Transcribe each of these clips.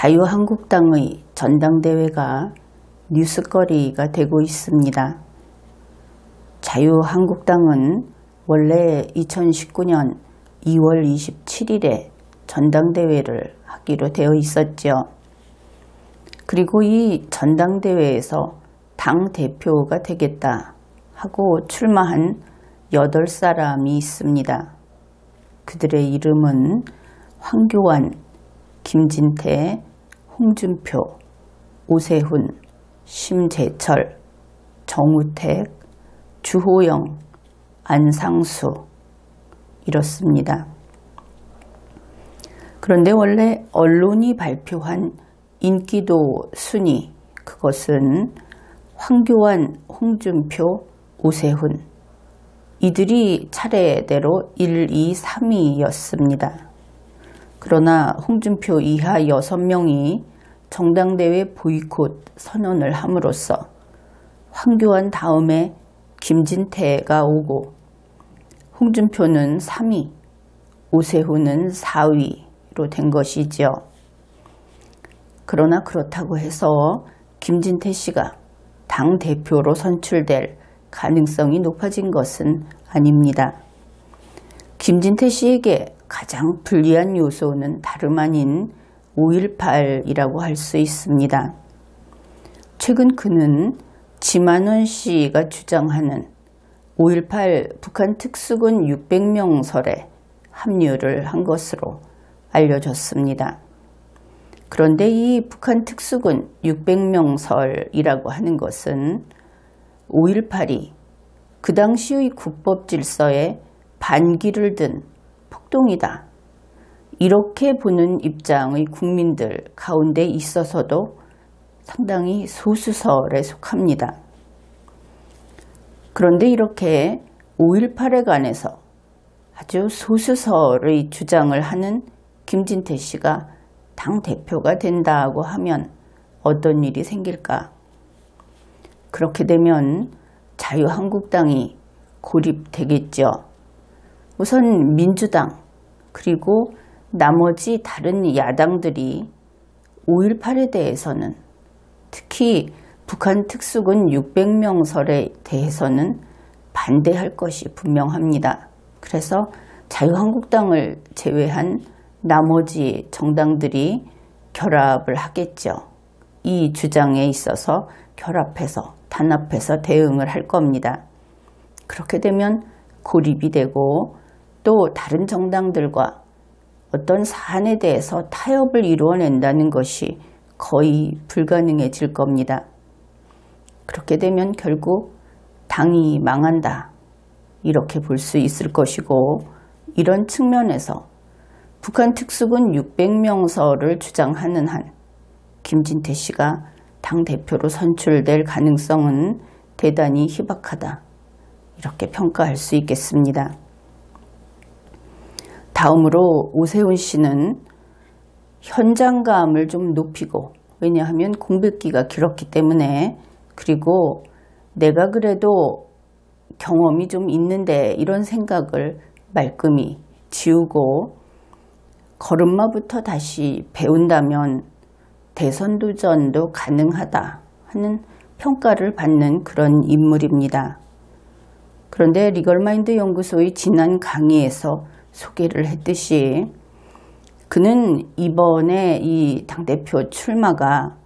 자유한국당의 전당대회가 뉴스거리가 되고 있습니다. 자유한국당은 원래 2019년 2월 27일에 전당대회를 하기로 되어 있었죠. 그리고 이 전당대회에서 당대표가 되겠다 하고 출마한 8사람이 있습니다. 그들의 이름은 황교안, 김진태, 홍준표, 오세훈, 심재철, 정우택, 주호영, 안상수 이렇습니다. 그런데 원래 언론이 발표한 인기도 순위, 그것은 황교안, 홍준표, 오세훈 이들이 차례대로 1, 2, 3위였습니다. 그러나 홍준표 이하 6명이 정당대회 보이콧 선언을 함으로써 황교안 다음에 김진태가 오고 홍준표는 3위, 오세훈은 4위로 된 것이죠. 그러나 그렇다고 해서 김진태 씨가 당대표로 선출될 가능성이 높아진 것은 아닙니다. 김진태 씨에게 가장 불리한 요소는 다름 아닌 5.18이라고 할 수 있습니다. 최근 그는 지만원 씨가 주장하는 5.18 북한 특수군 600명설에 합류를 한 것으로 알려졌습니다. 그런데 이 북한 특수군 600명설이라고 하는 것은 5.18이 그 당시의 국법 질서에 반기를 든 폭동이다. 이렇게 보는 입장의 국민들 가운데 있어서도 상당히 소수설에 속합니다. 그런데 이렇게 5.18에 관해서 아주 소수설의 주장을 하는 김진태 씨가 당대표가 된다고 하면 어떤 일이 생길까? 그렇게 되면 자유한국당이 고립되겠죠. 우선 민주당 그리고 나머지 다른 야당들이 5.18에 대해서는 특히 북한 특수군 600명설에 대해서는 반대할 것이 분명합니다. 그래서 자유한국당을 제외한 나머지 정당들이 결합을 하겠죠. 이 주장에 있어서 결합해서 단합해서 대응을 할 겁니다. 그렇게 되면 고립이 되고 또 다른 정당들과 어떤 사안에 대해서 타협을 이루어낸다는 것이 거의 불가능해질 겁니다. 그렇게 되면 결국 당이 망한다 이렇게 볼 수 있을 것이고, 이런 측면에서 북한 특수군 600명설을 주장하는 한 김진태 씨가 당대표로 선출될 가능성은 대단히 희박하다 이렇게 평가할 수 있겠습니다. 다음으로 오세훈 씨는 현장감을 좀 높이고, 왜냐하면 공백기가 길었기 때문에, 그리고 내가 그래도 경험이 좀 있는데 이런 생각을 말끔히 지우고 걸음마부터 다시 배운다면 대선 도전도 가능하다 하는 평가를 받는 그런 인물입니다. 그런데 리걸마인드 연구소의 지난 강의에서 소개를 했듯이 그는 이번에 이 당대표 출마가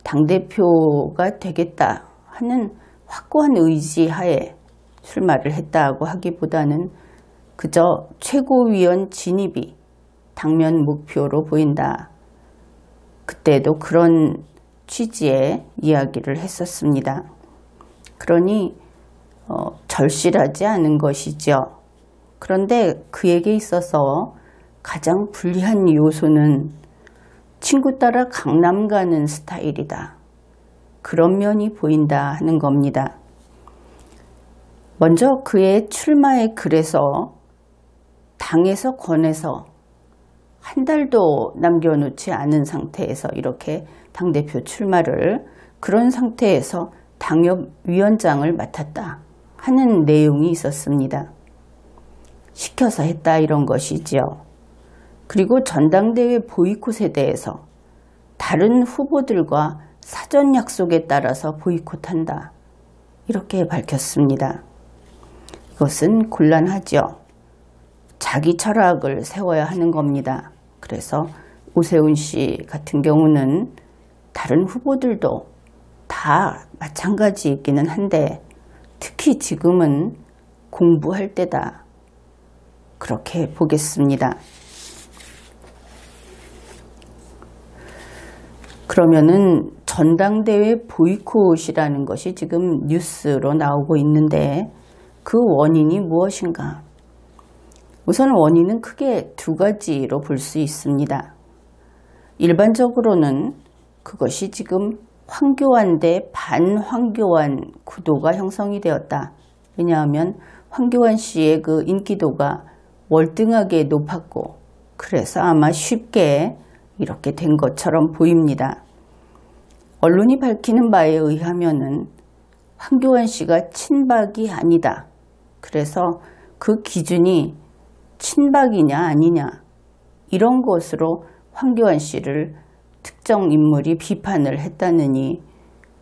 당대표가 되겠다 하는 확고한 의지하에 출마를 했다고 하기보다는 그저 최고위원 진입이 당면 목표로 보인다. 그때도 그런 취지의 이야기를 했었습니다. 그러니 절실하지 않은 것이죠. 그런데 그에게 있어서 가장 불리한 요소는 친구 따라 강남 가는 스타일이다. 그런 면이 보인다 하는 겁니다. 먼저 그의 출마의 글에서 당에서 권해서 한 달도 남겨놓지 않은 상태에서 이렇게 당대표 출마를, 그런 상태에서 당협위원장을 맡았다 하는 내용이 있었습니다. 시켜서 했다 이런 것이지요. 그리고 전당대회 보이콧에 대해서 다른 후보들과 사전 약속에 따라서 보이콧한다. 이렇게 밝혔습니다. 이것은 곤란하죠. 자기 철학을 세워야 하는 겁니다. 그래서 오세훈 씨 같은 경우는 다른 후보들도 다 마찬가지이기는 한데 특히 지금은 공부할 때다. 그렇게 보겠습니다. 그러면은 전당대회 보이콧이라는 것이 지금 뉴스로 나오고 있는데 그 원인이 무엇인가? 우선 원인은 크게 두 가지로 볼 수 있습니다. 일반적으로는 그것이 지금 황교안 대 반황교안 구도가 형성이 되었다. 왜냐하면 황교안 씨의 그 인기도가 월등하게 높았고 그래서 아마 쉽게 이렇게 된 것처럼 보입니다. 언론이 밝히는 바에 의하면은 황교안 씨가 친박이 아니다. 그래서 그 기준이 친박이냐 아니냐 이런 것으로 황교안 씨를 특정 인물이 비판을 했다느니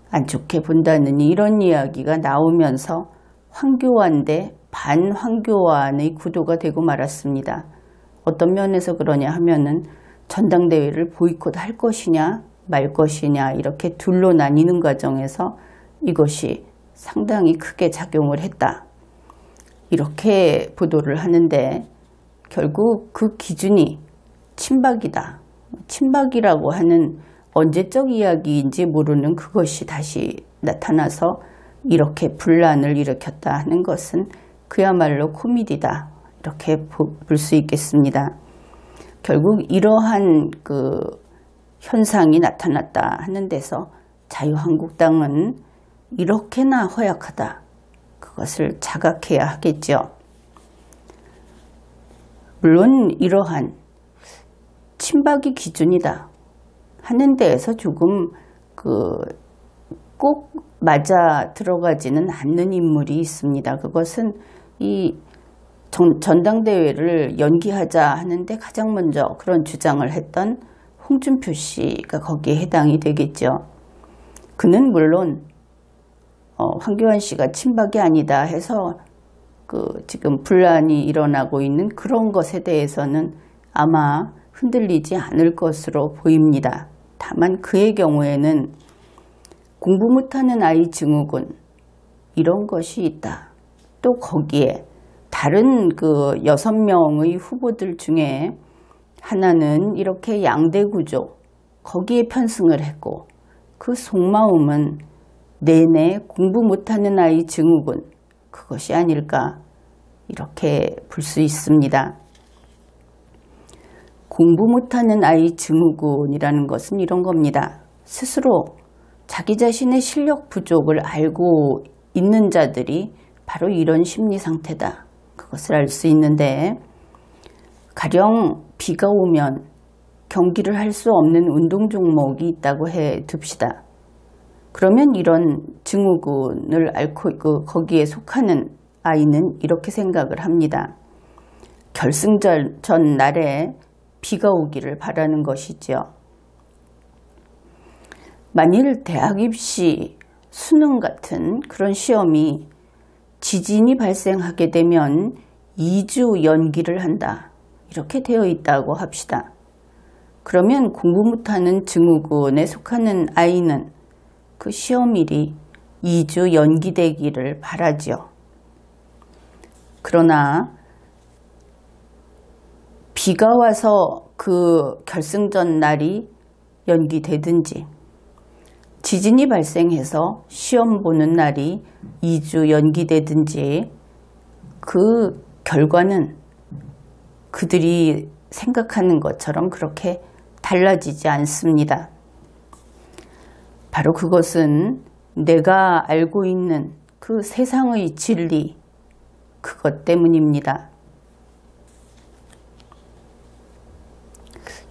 안 좋게 본다느니 이런 이야기가 나오면서 황교안 대 반황교안의 구도가 되고 말았습니다. 어떤 면에서 그러냐 하면은 전당대회를 보이콧할 것이냐 말 것이냐 이렇게 둘로 나뉘는 과정에서 이것이 상당히 크게 작용을 했다. 이렇게 보도를 하는데 결국 그 기준이 친박이다. 친박이라고 하는 언제적 이야기인지 모르는 그것이 다시 나타나서 이렇게 분란을 일으켰다 하는 것은 그야말로 코미디다. 이렇게 볼 수 있겠습니다. 결국 이러한 그 현상이 나타났다 하는 데서 자유한국당은 이렇게나 허약하다. 그것을 자각해야 하겠죠. 물론 이러한 친박이 기준이다 하는 데에서 조금 꼭 맞아 들어가지는 않는 인물이 있습니다. 그것은 이 전당대회를 연기하자 하는데 가장 먼저 그런 주장을 했던 홍준표 씨가 거기에 해당이 되겠죠. 그는 물론 황교안 씨가 친박이 아니다 해서 지금 분란이 일어나고 있는 그런 것에 대해서는 아마 흔들리지 않을 것으로 보입니다. 다만 그의 경우에는 공부 못하는 아이 증후군 이런 것이 있다. 또 거기에 다른 6명의 후보들 중에 하나는 이렇게 양대 구조 거기에 편승을 했고 그 속마음은 내내 공부 못하는 아이 증후군 그것이 아닐까 이렇게 볼 수 있습니다. 공부 못하는 아이 증후군이라는 것은 이런 겁니다. 스스로 자기 자신의 실력 부족을 알고 있는 자들이 바로 이런 심리 상태다. 그것을 알 수 있는데 가령 비가 오면 경기를 할 수 없는 운동 종목이 있다고 해 둡시다. 그러면 이런 증후군을 앓고 거기에 속하는 아이는 이렇게 생각을 합니다. 결승전 날에 비가 오기를 바라는 것이죠. 만일 대학 입시, 수능 같은 그런 시험이 지진이 발생하게 되면 2주 연기를 한다. 이렇게 되어 있다고 합시다. 그러면 공부 못하는 증후군에 속하는 아이는 그 시험일이 2주 연기되기를 바라죠. 그러나 비가 와서 그 결승전 날이 연기되든지 지진이 발생해서 시험 보는 날이 2주 연기되든지 그 결과는 그들이 생각하는 것처럼 그렇게 달라지지 않습니다. 바로 그것은 내가 알고 있는 그 세상의 진리, 그것 때문입니다.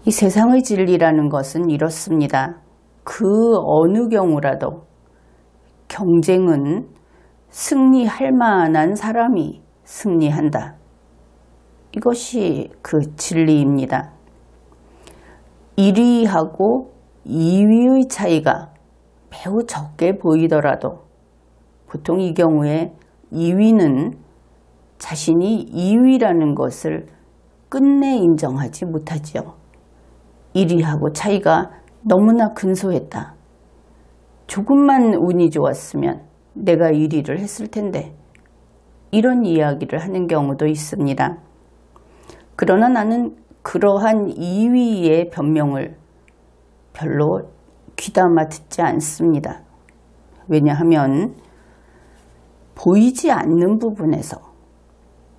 이 세상의 진리라는 것은 이렇습니다. 그 어느 경우라도 경쟁은 승리할 만한 사람이 승리한다. 이것이 그 진리입니다. 1위하고 2위의 차이가 매우 적게 보이더라도 보통 이 경우에 2위는 자신이 2위라는 것을 끝내 인정하지 못하지요. 1위하고 차이가 너무나 근소했다. 조금만 운이 좋았으면 내가 1위를 했을 텐데, 이런 이야기를 하는 경우도 있습니다. 그러나 나는 그러한 2위의 변명을 별로 귀담아 듣지 않습니다. 왜냐하면 보이지 않는 부분에서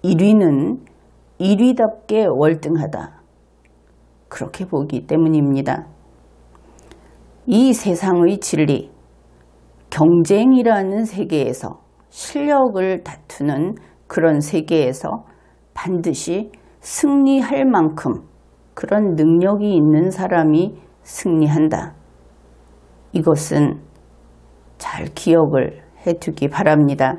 1위는 1위답게 월등하다, 그렇게 보기 때문입니다. 이 세상의 진리, 경쟁이라는 세계에서, 실력을 다투는 그런 세계에서 반드시 승리할 만큼 그런 능력이 있는 사람이 승리한다. 이것은 잘 기억을 해두기 바랍니다.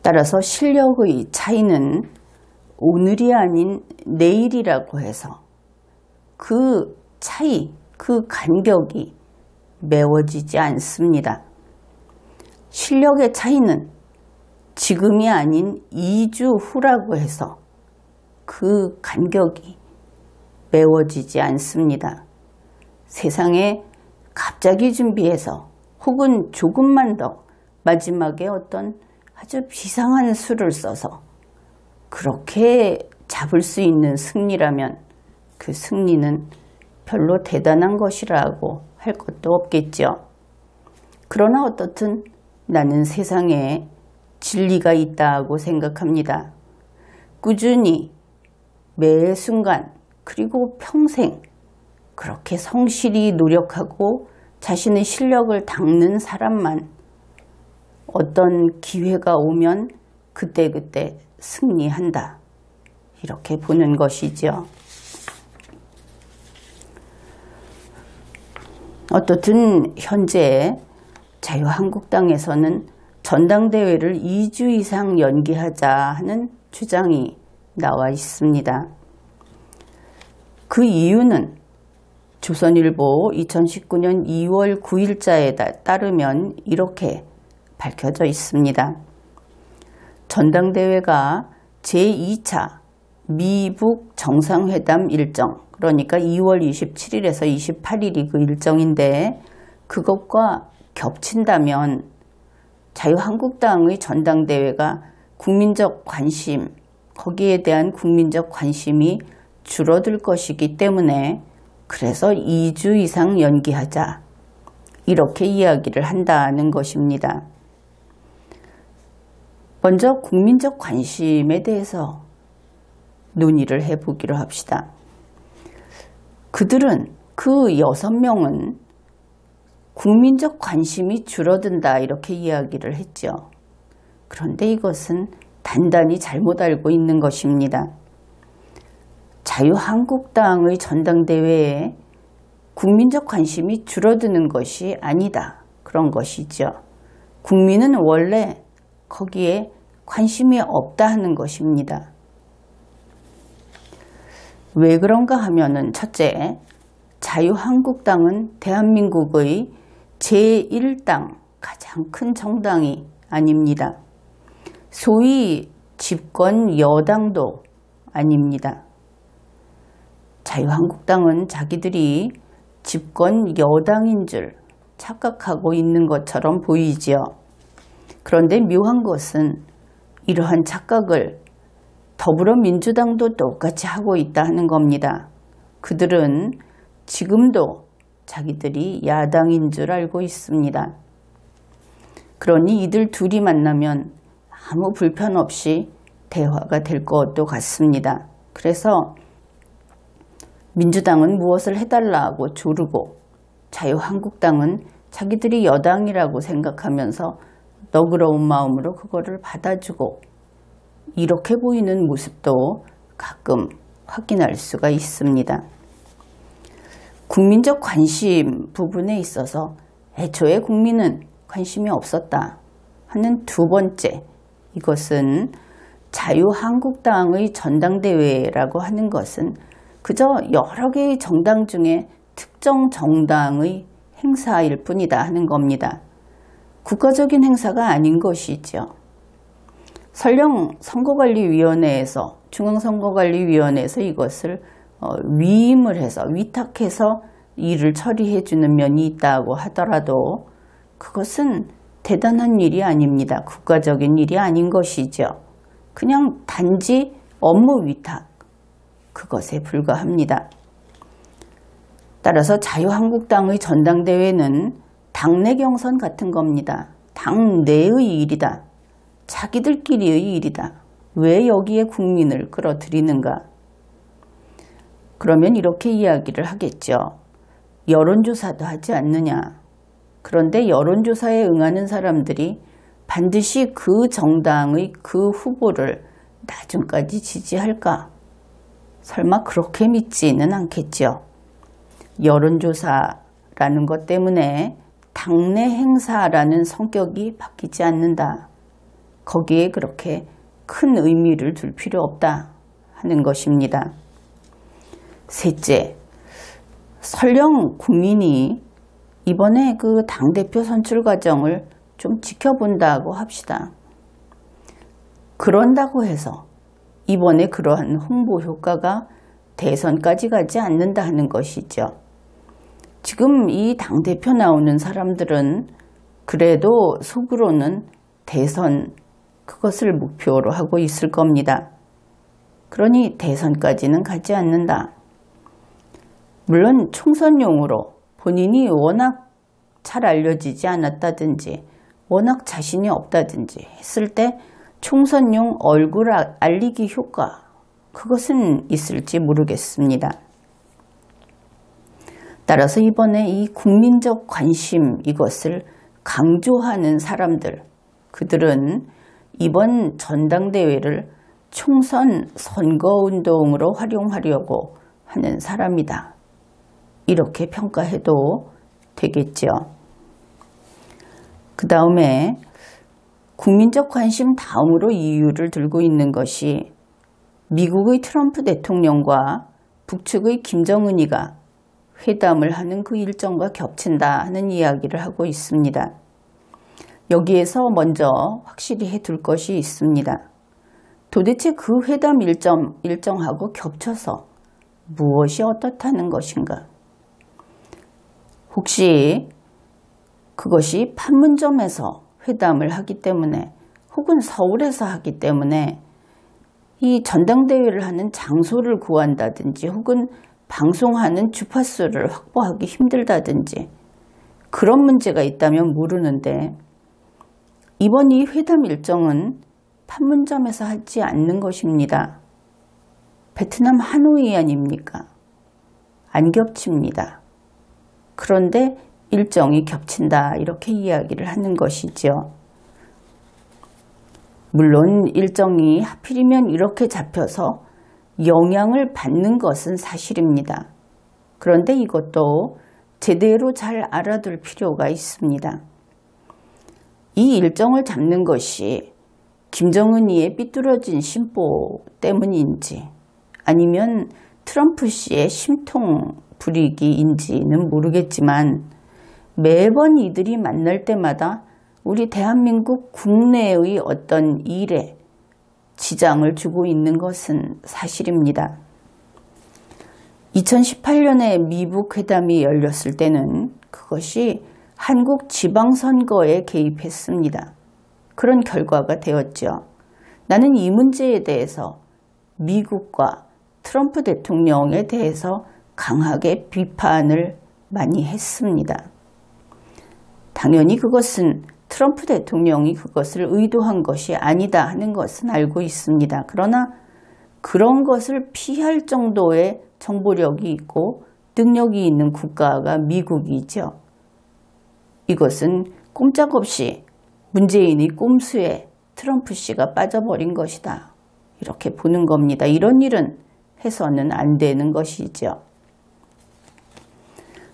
따라서 실력의 차이는 오늘이 아닌 내일이라고 해서 그 차이, 그 간격이 메워지지 않습니다. 실력의 차이는 지금이 아닌 2주 후라고 해서 그 간격이 메워지지 않습니다. 세상에 갑자기 준비해서 혹은 조금만 더 마지막에 어떤 아주 비상한 수를 써서 그렇게 잡을 수 있는 승리라면 그 승리는 별로 대단한 것이라고 할 것도 없겠죠. 그러나 어떻든 나는 세상에 진리가 있다고 생각합니다. 꾸준히 매 순간 그리고 평생 그렇게 성실히 노력하고 자신의 실력을 닦는 사람만 어떤 기회가 오면 그때그때 승리한다, 이렇게 보는 것이죠. 어떻든 현재 자유한국당에서는 전당대회를 2주 이상 연기하자 하는 주장이 나와 있습니다. 그 이유는 조선일보 2019년 2월 9일자에 따르면 이렇게 밝혀져 있습니다. 전당대회가 제2차 미북 정상회담 일정, 그러니까 2월 27일에서 28일이 그 일정인데, 그것과 겹친다면 자유한국당의 전당대회가 국민적 관심, 거기에 대한 국민적 관심이 줄어들 것이기 때문에 그래서 2주 이상 연기하자, 이렇게 이야기를 한다는 것입니다. 먼저 국민적 관심에 대해서 논의를 해보기로 합시다. 그들은, 그 6명은 국민적 관심이 줄어든다, 이렇게 이야기를 했죠. 그런데 이것은 단단히 잘못 알고 있는 것입니다. 자유한국당의 전당대회에 국민적 관심이 줄어드는 것이 아니다, 그런 것이죠. 국민은 원래 거기에 관심이 없다 하는 것입니다. 왜 그런가 하면은, 첫째, 자유한국당은 대한민국의 제1당, 가장 큰 정당이 아닙니다. 소위 집권 여당도 아닙니다. 자유한국당은 자기들이 집권 여당인 줄 착각하고 있는 것처럼 보이지요. 그런데 묘한 것은 이러한 착각을 더불어민주당도 똑같이 하고 있다 하는 겁니다. 그들은 지금도 자기들이 야당인 줄 알고 있습니다. 그러니 이들 둘이 만나면 아무 불편 없이 대화가 될 것도 같습니다. 그래서 민주당은 무엇을 해달라고 조르고, 자유한국당은 자기들이 여당이라고 생각하면서 너그러운 마음으로 그거를 받아주고, 이렇게 보이는 모습도 가끔 확인할 수가 있습니다. 국민적 관심 부분에 있어서 애초에 국민은 관심이 없었다 하는 두 번째, 이것은 자유한국당의 전당대회라고 하는 것은 그저 여러 개의 정당 중에 특정 정당의 행사일 뿐이다 하는 겁니다. 국가적인 행사가 아닌 것이죠. 설령 선거관리위원회에서, 중앙선거관리위원회에서 이것을 위임을 해서, 위탁해서 일을 처리해 주는 면이 있다고 하더라도 그것은 대단한 일이 아닙니다. 국가적인 일이 아닌 것이죠. 그냥 단지 업무 위탁, 그것에 불과합니다. 따라서 자유한국당의 전당대회는 당내 경선 같은 겁니다. 당내의 일이다. 자기들끼리의 일이다. 왜 여기에 국민을 끌어들이는가? 그러면 이렇게 이야기를 하겠죠. 여론조사도 하지 않느냐. 그런데 여론조사에 응하는 사람들이 반드시 그 정당의 그 후보를 나중까지 지지할까? 설마 그렇게 믿지는 않겠죠. 여론조사라는 것 때문에 당내 행사라는 성격이 바뀌지 않는다. 거기에 그렇게 큰 의미를 둘 필요 없다 하는 것입니다. 셋째, 설령 국민이 이번에 그 당대표 선출 과정을 좀 지켜본다고 합시다. 그런다고 해서 이번에 그러한 홍보 효과가 대선까지 가지 않는다 하는 것이죠. 지금 이 당대표 나오는 사람들은 그래도 속으로는 대선, 그것을 목표로 하고 있을 겁니다. 그러니 대선까지는 가지 않는다. 물론 총선용으로 본인이 워낙 잘 알려지지 않았다든지 워낙 자신이 없다든지 했을 때 총선용 얼굴 알리기 효과, 그것은 있을지 모르겠습니다. 따라서 이번에 이 국민적 관심, 이것을 강조하는 사람들, 그들은 이번 전당대회를 총선 선거운동으로 활용하려고 하는 사람이다. 이렇게 평가해도 되겠죠. 그 다음에 국민적 관심 다음으로 이유를 들고 있는 것이 미국의 트럼프 대통령과 북측의 김정은이가 회담을 하는 그 일정과 겹친다 하는 이야기를 하고 있습니다. 여기에서 먼저 확실히 해둘 것이 있습니다. 도대체 그 회담 일정하고 겹쳐서 무엇이 어떻다는 것인가? 혹시 그것이 판문점에서 회담을 하기 때문에 혹은 서울에서 하기 때문에 이 전당대회를 하는 장소를 구한다든지 혹은 방송하는 주파수를 확보하기 힘들다든지 그런 문제가 있다면 모르는데 이번 이 회담 일정은 판문점에서 하지 않는 것입니다. 베트남 하노이 아닙니까? 안 겹칩니다. 그런데 일정이 겹친다 이렇게 이야기를 하는 것이죠. 물론 일정이 하필이면 이렇게 잡혀서 영향을 받는 것은 사실입니다. 그런데 이것도 제대로 잘 알아둘 필요가 있습니다. 이 일정을 잡는 것이 김정은이의 삐뚤어진 심보 때문인지 아니면 트럼프 씨의 심통 부리기인지는 모르겠지만 매번 이들이 만날 때마다 우리 대한민국 국내의 어떤 일에 지장을 주고 있는 것은 사실입니다. 2018년에 미북 회담이 열렸을 때는 그것이 한국 지방선거에 개입했습니다. 그런 결과가 되었죠. 나는 이 문제에 대해서 미국과 트럼프 대통령에 대해서 강하게 비판을 많이 했습니다. 당연히 그것은 트럼프 대통령이 그것을 의도한 것이 아니다 하는 것은 알고 있습니다. 그러나 그런 것을 피할 정도의 정보력이 있고 능력이 있는 국가가 미국이죠. 이것은 꼼짝없이 문재인의 꼼수에 트럼프 씨가 빠져버린 것이다. 이렇게 보는 겁니다. 이런 일은 해서는 안 되는 것이죠.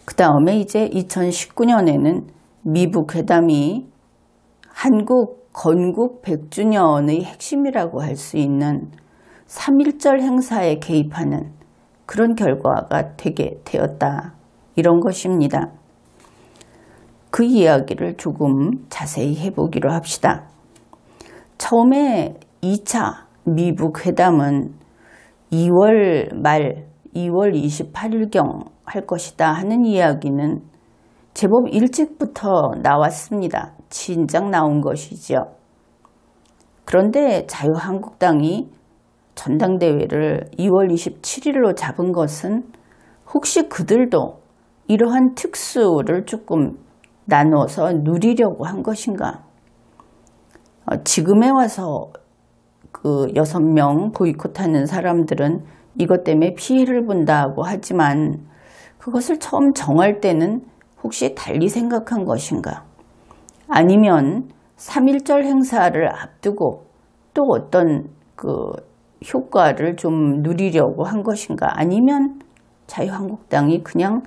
그 다음에 이제 2019년에는 미북 회담이 한국 건국 100주년의 핵심이라고 할 수 있는 3.1절 행사에 개입하는 그런 결과가 되게 되었다. 이런 것입니다. 그 이야기를 조금 자세히 해보기로 합시다. 처음에 2차 미북 회담은 2월 말 2월 28일경 할 것이다 하는 이야기는 제법 일찍부터 나왔습니다. 진작 나온 것이죠. 그런데 자유한국당이 전당대회를 2월 27일로 잡은 것은 혹시 그들도 이러한 특수를 조금 나눠서 누리려고 한 것인가? 지금에 와서 그 6명 보이콧하는 사람들은 이것 때문에 피해를 본다고 하지만 그것을 처음 정할 때는 혹시 달리 생각한 것인가? 아니면 3.1절 행사를 앞두고 또 어떤 그 효과를 좀 누리려고 한 것인가? 아니면 자유한국당이 그냥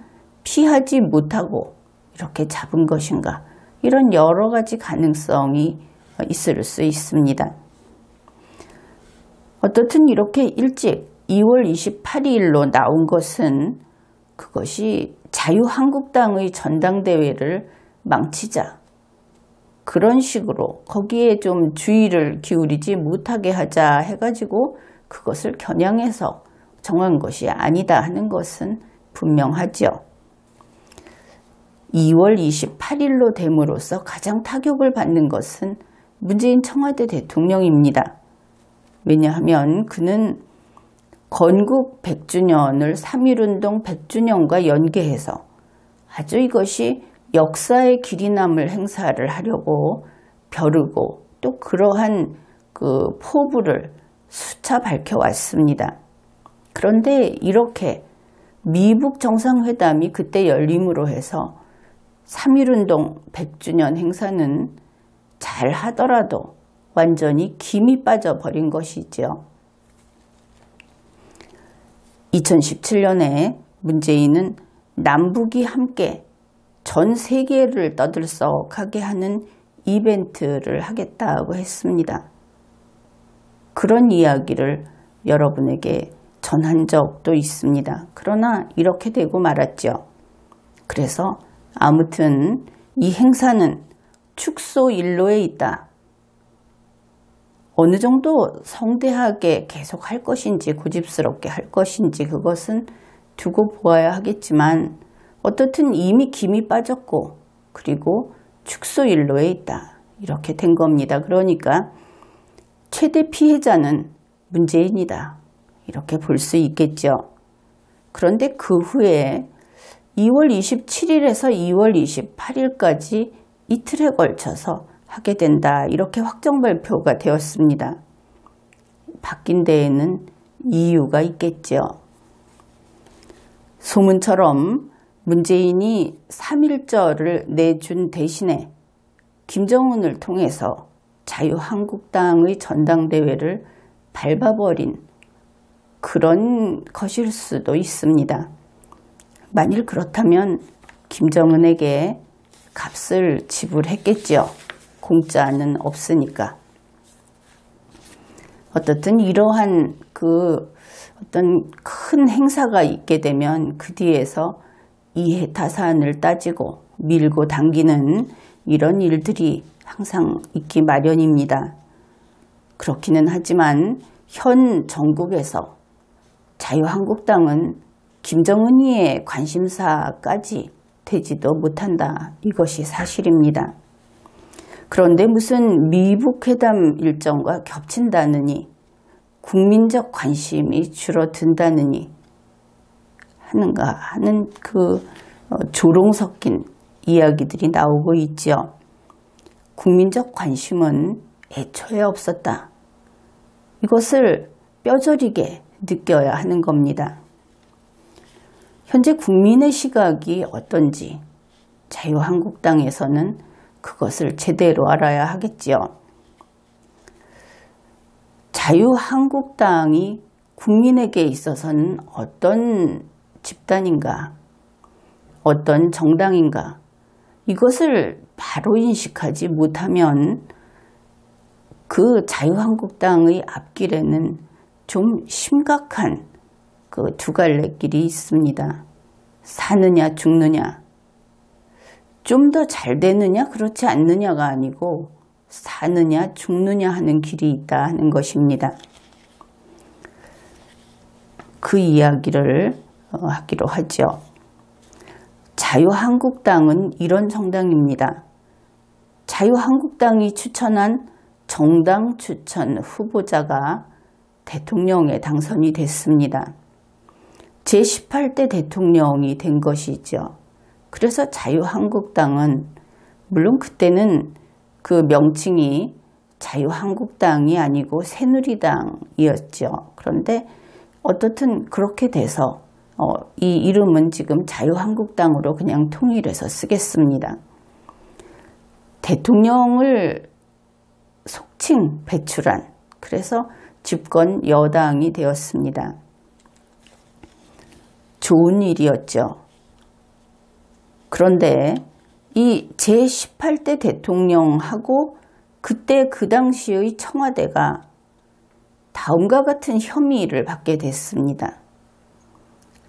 피하지 못하고 이렇게 잡은 것인가? 이런 여러 가지 가능성이 있을 수 있습니다. 어떻든 이렇게 일찍 2월 28일로 나온 것은 그것이 자유한국당의 전당대회를 망치자. 그런 식으로 거기에 좀 주의를 기울이지 못하게 하자 해가지고 그것을 겨냥해서 정한 것이 아니다 하는 것은 분명하죠. 2월 28일로 됨으로써 가장 타격을 받는 것은 문재인 청와대 대통령입니다. 왜냐하면 그는 건국 100주년을 3.1운동 100주년과 연계해서 아주 이것이 역사의 길이 남을 행사를 하려고 벼르고 또 그러한 그 포부를 수차 밝혀왔습니다. 그런데 이렇게 미북 정상회담이 그때 열림으로 해서 3.1운동 100주년 행사는 잘 하더라도 완전히 김이 빠져버린 것이죠. 2017년에 문재인은 남북이 함께 전 세계를 떠들썩하게 하는 이벤트를 하겠다고 했습니다. 그런 이야기를 여러분에게 전한 적도 있습니다. 그러나 이렇게 되고 말았죠. 그래서 아무튼 이 행사는 축소 일로에 있다. 어느 정도 성대하게 계속 할 것인지 고집스럽게 할 것인지 그것은 두고 보아야 하겠지만 어떻든 이미 김이 빠졌고 그리고 축소 일로에 있다. 이렇게 된 겁니다. 그러니까 최대 피해자는 문재인이다. 이렇게 볼 수 있겠죠. 그런데 그 후에 2월 27일에서 2월 28일까지 이틀에 걸쳐서 하게 된다. 이렇게 확정 발표가 되었습니다. 바뀐 데에는 이유가 있겠죠. 소문처럼 문재인이 3.1절을 내준 대신에 김정은을 통해서 자유한국당의 전당대회를 밟아버린 그런 것일 수도 있습니다. 만일 그렇다면 김정은에게 값을 지불했겠죠. 공짜는 없으니까. 어떻든 이러한 그 어떤 큰 행사가 있게 되면 그 뒤에서 이해타산을 따지고 밀고 당기는 이런 일들이 항상 있기 마련입니다. 그렇기는 하지만 현 정국에서 자유한국당은 김정은이의 관심사까지 되지도 못한다. 이것이 사실입니다. 그런데 무슨 미북회담 일정과 겹친다느니 국민적 관심이 줄어든다느니 하는가 하는 그 조롱 섞인 이야기들이 나오고 있죠. 국민적 관심은 애초에 없었다. 이것을 뼈저리게 느껴야 하는 겁니다. 현재 국민의 시각이 어떤지 자유한국당에서는 그것을 제대로 알아야 하겠지요. 자유한국당이 국민에게 있어서는 어떤 집단인가, 어떤 정당인가, 이것을 바로 인식하지 못하면 그 자유한국당의 앞길에는 좀 심각한 그 두 갈래 길이 있습니다. 사느냐 죽느냐, 좀 더 잘 되느냐 그렇지 않느냐가 아니고 사느냐 죽느냐 하는 길이 있다 하는 것입니다. 그 이야기를 하기로 하죠. 자유한국당은 이런 정당입니다. 자유한국당이 추천한 정당 추천 후보자가 대통령에 당선이 됐습니다. 제18대 대통령이 된 것이죠. 그래서 자유한국당은 물론 그때는 그 명칭이 자유한국당이 아니고 새누리당이었죠. 그런데 어떻든 그렇게 돼서 이 이름은 지금 자유한국당으로 그냥 통일해서 쓰겠습니다. 대통령을 속칭 배출한, 그래서 집권 여당이 되었습니다. 좋은 일이었죠. 그런데 이 제18대 대통령하고 그때 그 당시의 청와대가 다음과 같은 혐의를 받게 됐습니다.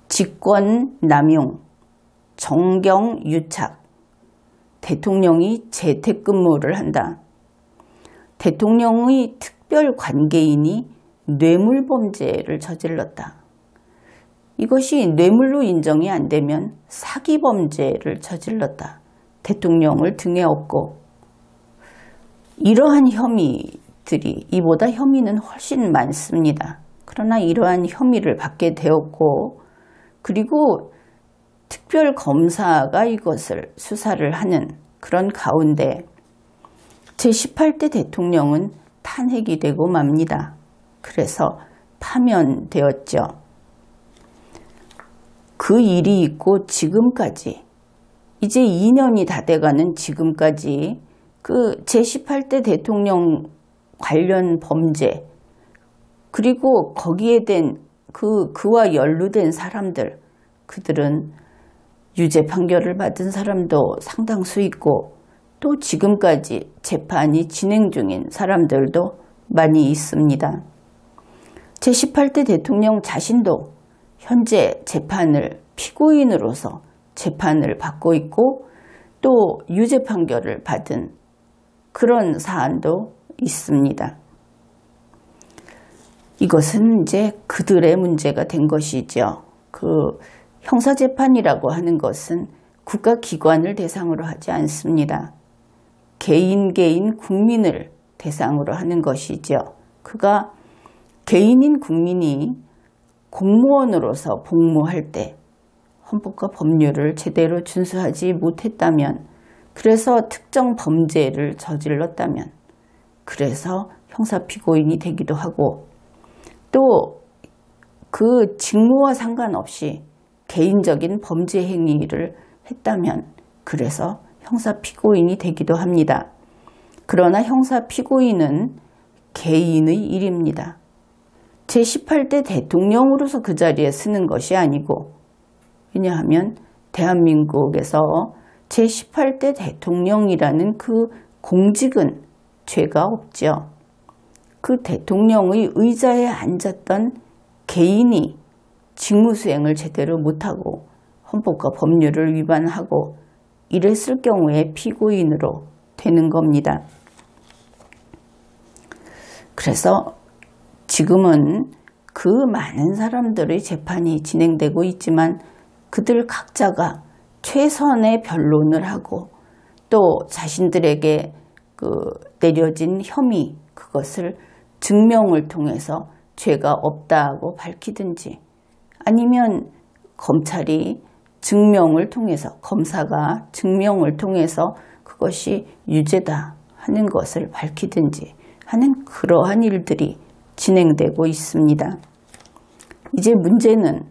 직권 남용, 정경 유착, 대통령이 재택근무를 한다. 대통령의 특별 관계인이 뇌물범죄를 저질렀다. 이것이 뇌물로 인정이 안 되면 사기범죄를 저질렀다. 대통령을 등에 업고, 이러한 혐의들이, 이보다 혐의는 훨씬 많습니다. 그러나 이러한 혐의를 받게 되었고, 그리고 특별검사가 이것을 수사를 하는 그런 가운데 제18대 대통령은 탄핵이 되고 맙니다. 그래서 파면되었죠. 그 일이 있고 지금까지, 이제 2년이 다 돼가는 지금까지 그 제18대 대통령 관련 범죄, 그리고 거기에 된 그와 연루된 사람들, 그들은 유죄 판결을 받은 사람도 상당수 있고 또 지금까지 재판이 진행 중인 사람들도 많이 있습니다. 제18대 대통령 자신도 현재 재판을 피고인으로서 재판을 받고 있고 또 유죄 판결을 받은 그런 사안도 있습니다. 이것은 이제 그들의 문제가 된 것이죠. 그 형사재판이라고 하는 것은 국가기관을 대상으로 하지 않습니다. 개인 국민을 대상으로 하는 것이죠. 그가 개인인 국민이 공무원으로서 복무할 때 헌법과 법률을 제대로 준수하지 못했다면, 그래서 특정 범죄를 저질렀다면, 그래서 형사피고인이 되기도 하고, 또 그 직무와 상관없이 개인적인 범죄 행위를 했다면 그래서 형사피고인이 되기도 합니다. 그러나 형사피고인은 개인의 일입니다. 제18대 대통령으로서 그 자리에 서는 것이 아니고, 왜냐하면 대한민국에서 제18대 대통령이라는 그 공직은 죄가 없죠. 그 대통령의 의자에 앉았던 개인이 직무수행을 제대로 못하고 헌법과 법률을 위반하고 이랬을 경우에 피고인으로 되는 겁니다. 그래서 지금은 그 많은 사람들의 재판이 진행되고 있지만 그들 각자가 최선의 변론을 하고 또 자신들에게 내려진 혐의, 그것을 증명을 통해서 죄가 없다고 밝히든지, 아니면 검찰이 증명을 통해서, 검사가 증명을 통해서 그것이 유죄다 하는 것을 밝히든지 하는 그러한 일들이 진행되고 있습니다. 이제 문제는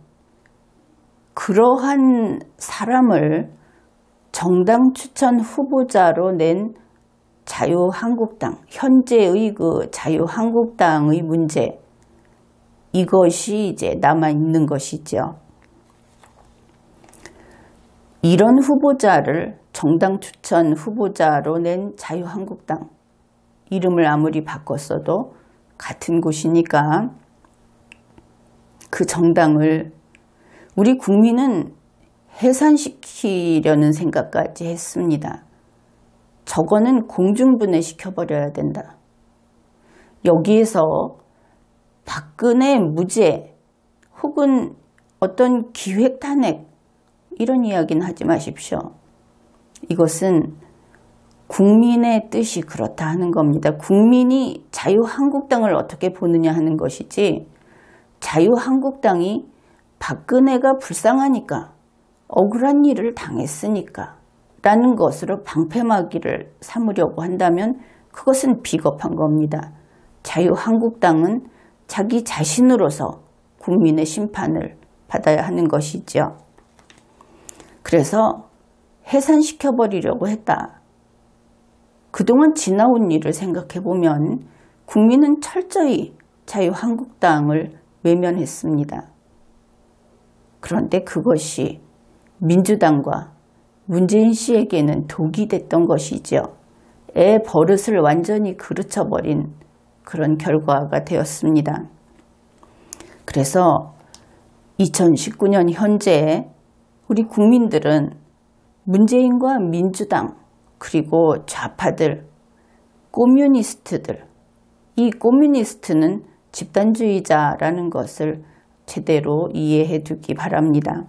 그러한 사람을 정당 추천 후보자로 낸 자유한국당, 현재의 그 자유한국당의 문제, 이것이 이제 남아있는 것이죠. 이런 후보자를 정당 추천 후보자로 낸 자유한국당, 이름을 아무리 바꿨어도 같은 곳이니까 그 정당을 우리 국민은 해산시키려는 생각까지 했습니다. 저거는 공중분해시켜버려야 된다. 여기에서 박근혜 무죄 혹은 어떤 기획 탄핵 이런 이야기는 하지 마십시오. 이것은 국민의 뜻이 그렇다 하는 겁니다. 국민이 자유한국당을 어떻게 보느냐 하는 것이지 자유한국당이 박근혜가 불쌍하니까 억울한 일을 당했으니까 라는 것으로 방패막이를 삼으려고 한다면 그것은 비겁한 겁니다. 자유한국당은 자기 자신으로서 국민의 심판을 받아야 하는 것이죠. 그래서 해산시켜버리려고 했다. 그동안 지나온 일을 생각해보면 국민은 철저히 자유한국당을 외면했습니다. 그런데 그것이 민주당과 문재인 씨에게는 독이 됐던 것이죠. 애 버릇을 완전히 그르쳐버린 그런 결과가 되었습니다. 그래서 2019년 현재 우리 국민들은 문재인과 민주당 그리고 좌파들, 꼬뮤니스트들, 이 꼬뮤니스트는 집단주의자라는 것을 제대로 이해해 두기 바랍니다.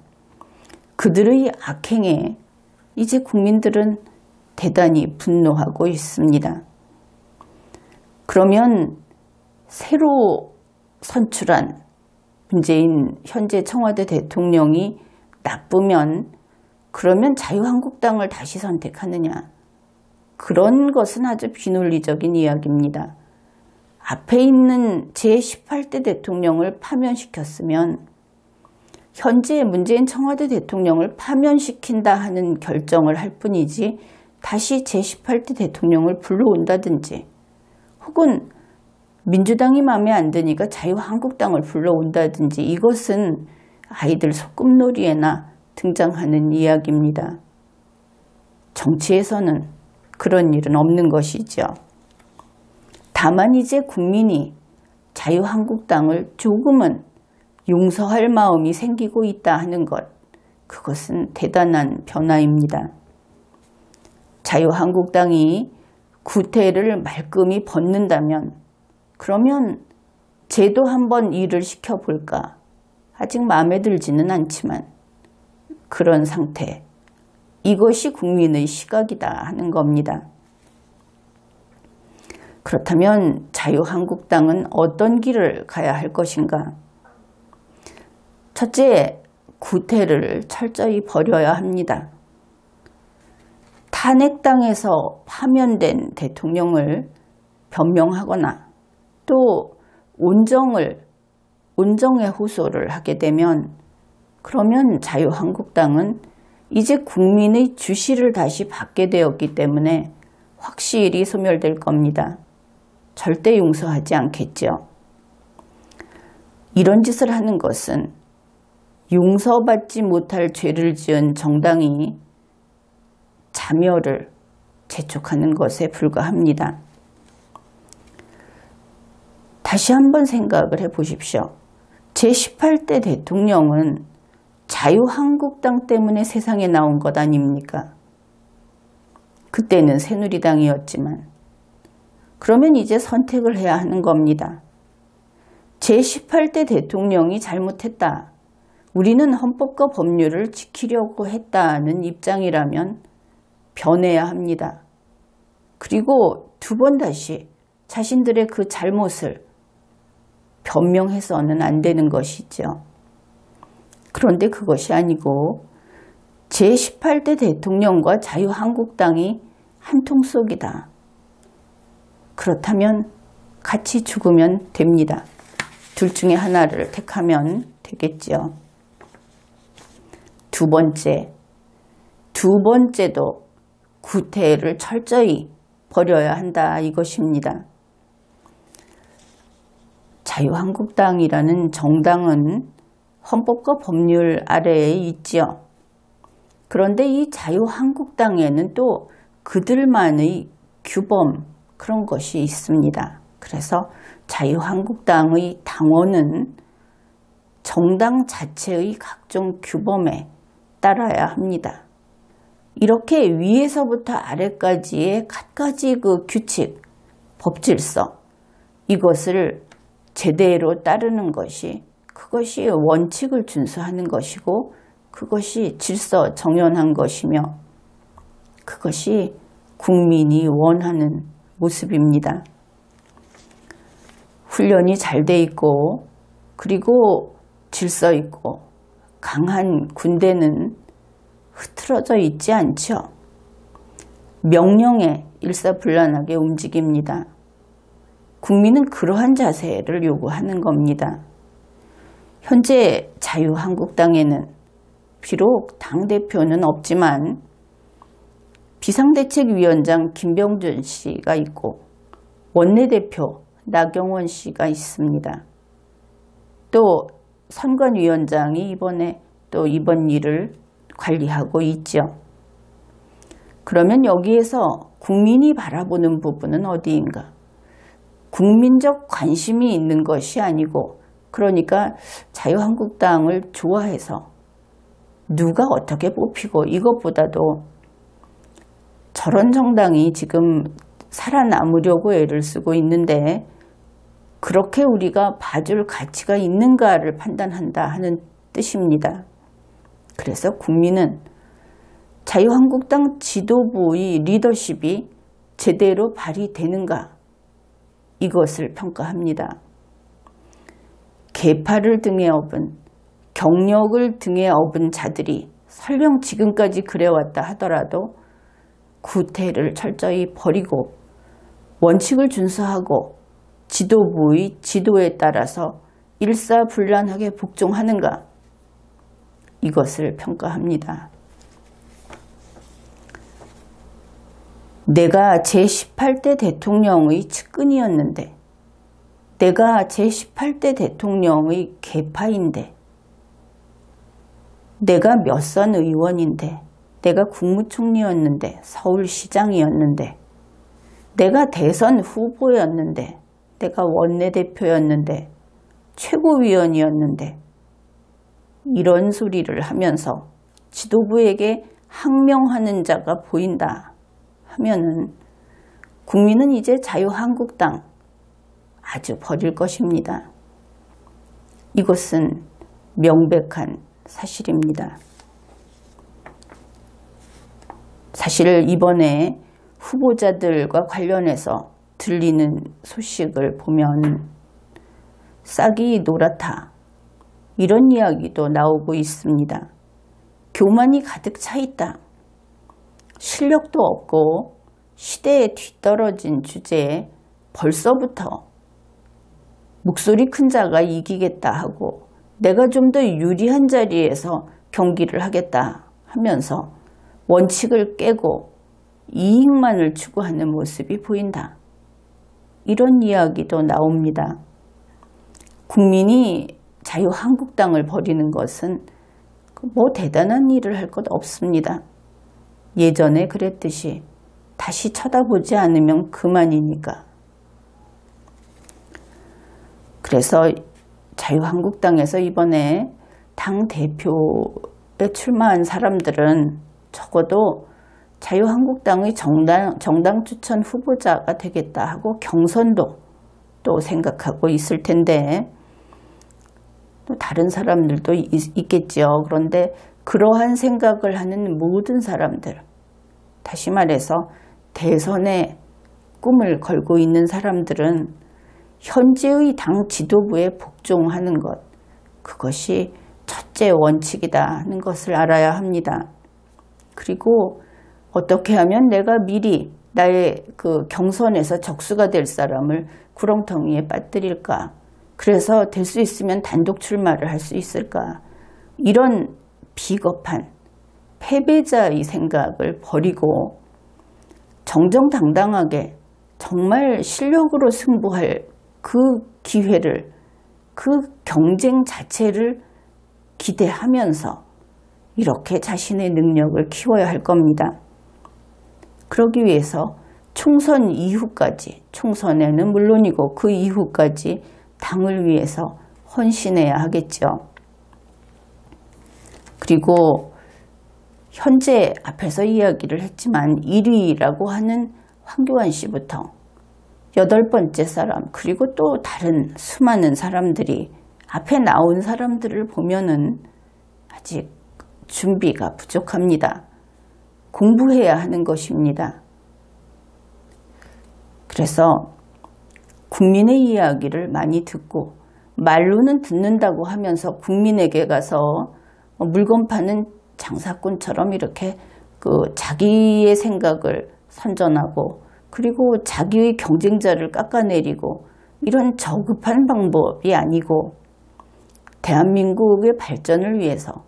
그들의 악행에 이제 국민들은 대단히 분노하고 있습니다. 그러면 새로 선출한 문재인 현재 청와대 대통령이 나쁘면 그러면 자유한국당을 다시 선택하느냐. 그런 것은 아주 비논리적인 이야기입니다. 앞에 있는 제18대 대통령을 파면시켰으면 현재 문재인 청와대 대통령을 파면시킨다 하는 결정을 할 뿐이지 다시 제18대 대통령을 불러온다든지 혹은 민주당이 마음에 안 드니까 자유한국당을 불러온다든지 이것은 아이들 소꿉놀이에나 등장하는 이야기입니다. 정치에서는 그런 일은 없는 것이죠. 다만 이제 국민이 자유한국당을 조금은 용서할 마음이 생기고 있다 하는 것, 그것은 대단한 변화입니다. 자유한국당이 구태를 말끔히 벗는다면 그러면 쟤도 한번 일을 시켜볼까? 아직 마음에 들지는 않지만 그런 상태, 이것이 국민의 시각이다 하는 겁니다. 그렇다면 자유한국당은 어떤 길을 가야 할 것인가? 첫째, 구태를 철저히 버려야 합니다. 탄핵당에서 파면된 대통령을 변명하거나 또 온정의 호소를 하게 되면 그러면 자유한국당은 이제 국민의 주시를 다시 받게 되었기 때문에 확실히 소멸될 겁니다. 절대 용서하지 않겠죠. 이런 짓을 하는 것은 용서받지 못할 죄를 지은 정당이 자멸을 재촉하는 것에 불과합니다. 다시 한번 생각을 해보십시오. 제18대 대통령은 자유한국당 때문에 세상에 나온 것 아닙니까? 그때는 새누리당이었지만 그러면 이제 선택을 해야 하는 겁니다. 제18대 대통령이 잘못했다. 우리는 헌법과 법률을 지키려고 했다는 입장이라면 변해야 합니다. 그리고 두 번 다시 자신들의 그 잘못을 변명해서는 안 되는 것이죠. 그런데 그것이 아니고 제18대 대통령과 자유한국당이 한 통속이다. 그렇다면 같이 죽으면 됩니다. 둘 중에 하나를 택하면 되겠죠. 두 번째도 구태를 철저히 버려야 한다 이것입니다. 자유한국당이라는 정당은 헌법과 법률 아래에 있지요. 그런데 이 자유한국당에는 또 그들만의 규범 그런 것이 있습니다. 그래서 자유한국당의 당원은 정당 자체의 각종 규범에 따라야 합니다. 이렇게 위에서부터 아래까지의 갖가지 그 규칙, 법질서, 이것을 제대로 따르는 것이, 그것이 원칙을 준수하는 것이고 그것이 질서 정연한 것이며 그것이 국민이 원하는 모습입니다. 훈련이 잘 돼 있고 그리고 질서 있고 강한 군대는 흐트러져 있지 않죠. 명령에 일사불란하게 움직입니다. 국민은 그러한 자세를 요구하는 겁니다. 현재 자유한국당에는 비록 당대표는 없지만 비상대책위원장 김병준 씨가 있고 원내대표 나경원 씨가 있습니다. 또 선관위원장이 이번에 또 이번 일을 관리하고 있죠. 그러면 여기에서 국민이 바라보는 부분은 어디인가? 국민적 관심이 있는 것이 아니고, 그러니까 자유한국당을 좋아해서 누가 어떻게 뽑히고, 이것보다도 저런 정당이 지금 살아남으려고 애를 쓰고 있는데 그렇게 우리가 봐줄 가치가 있는가를 판단한다 하는 뜻입니다. 그래서 국민은 자유한국당 지도부의 리더십이 제대로 발휘되는가, 이것을 평가합니다. 계파를 등에 업은, 경력을 등에 업은 자들이 설령 지금까지 그래왔다 하더라도 구태를 철저히 버리고 원칙을 준수하고 지도부의 지도에 따라서 일사불란하게 복종하는가, 이것을 평가합니다. 내가 제18대 대통령의 측근이었는데, 내가 제18대 대통령의 계파인데, 내가 몇 선 의원인데, 내가 국무총리였는데, 서울시장이었는데, 내가 대선 후보였는데, 내가 원내대표였는데, 최고위원이었는데, 이런 소리를 하면서 지도부에게 항명하는 자가 보인다 하면은 국민은 이제 자유한국당 아주 버릴 것입니다. 이것은 명백한 사실입니다. 사실 이번에 후보자들과 관련해서 들리는 소식을 보면 싹이 노랗다, 이런 이야기도 나오고 있습니다. 교만이 가득 차 있다. 실력도 없고 시대에 뒤떨어진 주제에 벌써부터 목소리 큰 자가 이기겠다 하고 내가 좀 더 유리한 자리에서 경기를 하겠다 하면서 원칙을 깨고 이익만을 추구하는 모습이 보인다. 이런 이야기도 나옵니다. 국민이 자유한국당을 버리는 것은 뭐 대단한 일을 할 것 없습니다. 예전에 그랬듯이 다시 쳐다보지 않으면 그만이니까. 그래서 자유한국당에서 이번에 당대표에 출마한 사람들은 적어도 자유한국당의 정당 추천 후보자가 되겠다 하고 경선도 또 생각하고 있을 텐데, 또 다른 사람들도 있겠죠. 그런데 그러한 생각을 하는 모든 사람들, 다시 말해서 대선에 꿈을 걸고 있는 사람들은 현재의 당 지도부에 복종하는 것, 그것이 첫째 원칙이다 하는 것을 알아야 합니다. 그리고 어떻게 하면 내가 미리 나의 그 경선에서 적수가 될 사람을 구렁텅이에 빠뜨릴까, 그래서 될 수 있으면 단독 출마를 할 수 있을까, 이런 비겁한 패배자의 생각을 버리고 정정당당하게 정말 실력으로 승부할 그 기회를, 그 경쟁 자체를 기대하면서 이렇게 자신의 능력을 키워야 할 겁니다. 그러기 위해서 총선 이후까지, 총선에는 물론이고 그 이후까지 당을 위해서 헌신해야 하겠죠. 그리고 현재 앞에서 이야기를 했지만 1위라고 하는 황교안 씨부터 8번째 사람, 그리고 또 다른 수많은 사람들이 앞에 나온 사람들을 보면은 아직 준비가 부족합니다. 공부해야 하는 것입니다. 그래서 국민의 이야기를 많이 듣고 말로는 듣는다고 하면서 국민에게 가서 물건 파는 장사꾼처럼 이렇게 자기의 생각을 선전하고 그리고 자기의 경쟁자를 깎아내리고 이런 저급한 방법이 아니고 대한민국의 발전을 위해서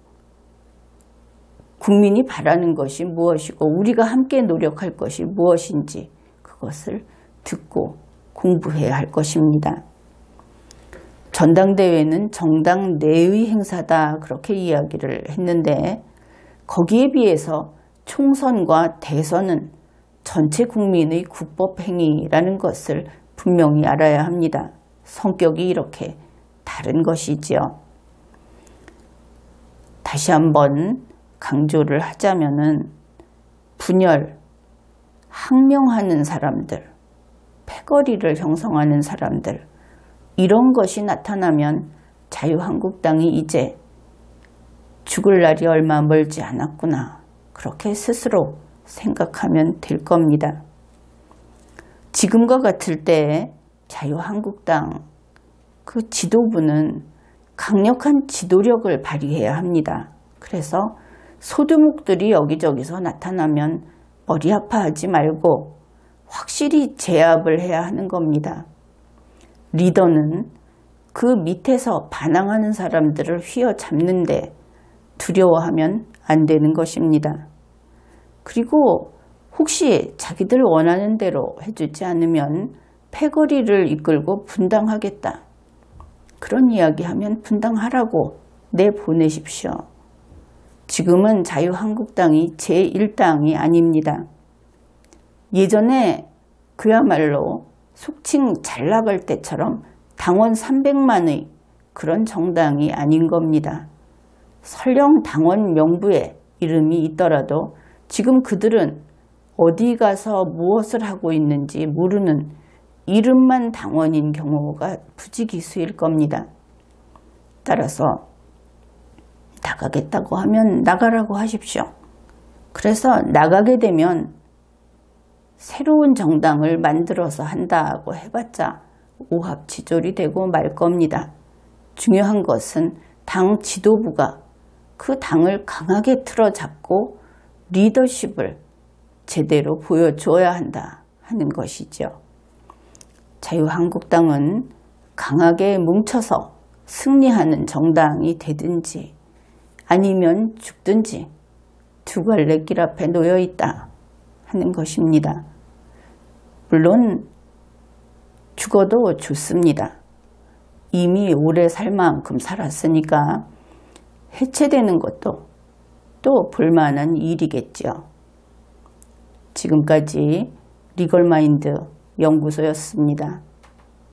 국민이 바라는 것이 무엇이고 우리가 함께 노력할 것이 무엇인지 그것을 듣고 공부해야 할 것입니다. 전당대회는 정당 내의 행사다 그렇게 이야기를 했는데 거기에 비해서 총선과 대선은 전체 국민의 국법행위라는 것을 분명히 알아야 합니다. 성격이 이렇게 다른 것이지요. 다시 한번 강조를 하자면은 분열, 항명하는 사람들, 패거리를 형성하는 사람들 이런 것이 나타나면 자유한국당이 이제 죽을 날이 얼마 멀지 않았구나 그렇게 스스로 생각하면 될 겁니다. 지금과 같을 때 자유한국당 그 지도부는 강력한 지도력을 발휘해야 합니다. 그래서 소두목들이 여기저기서 나타나면 머리 아파하지 말고 확실히 제압을 해야 하는 겁니다. 리더는 그 밑에서 반항하는 사람들을 휘어잡는데 두려워하면 안 되는 것입니다. 그리고 혹시 자기들 원하는 대로 해주지 않으면 패거리를 이끌고 분당하겠다. 그런 이야기하면 분당하라고 내보내십시오. 지금은 자유한국당이 제1당이 아닙니다. 예전에 그야말로 속칭 잘 나갈 때처럼 당원 300만의 그런 정당이 아닌 겁니다. 설령 당원 명부에 이름이 있더라도 지금 그들은 어디 가서 무엇을 하고 있는지 모르는 이름만 당원인 경우가 부지기수일 겁니다. 따라서 나가겠다고 하면 나가라고 하십시오. 그래서 나가게 되면 새로운 정당을 만들어서 한다고 해봤자 오합지졸이 되고 말 겁니다. 중요한 것은 당 지도부가 그 당을 강하게 틀어잡고 리더십을 제대로 보여줘야 한다 하는 것이죠. 자유한국당은 강하게 뭉쳐서 승리하는 정당이 되든지 아니면 죽든지 두 갈래 길 앞에 놓여 있다 하는 것입니다. 물론 죽어도 좋습니다. 이미 오래 살 만큼 살았으니까 해체되는 것도 또 볼만한 일이겠죠. 지금까지 리걸마인드 연구소였습니다.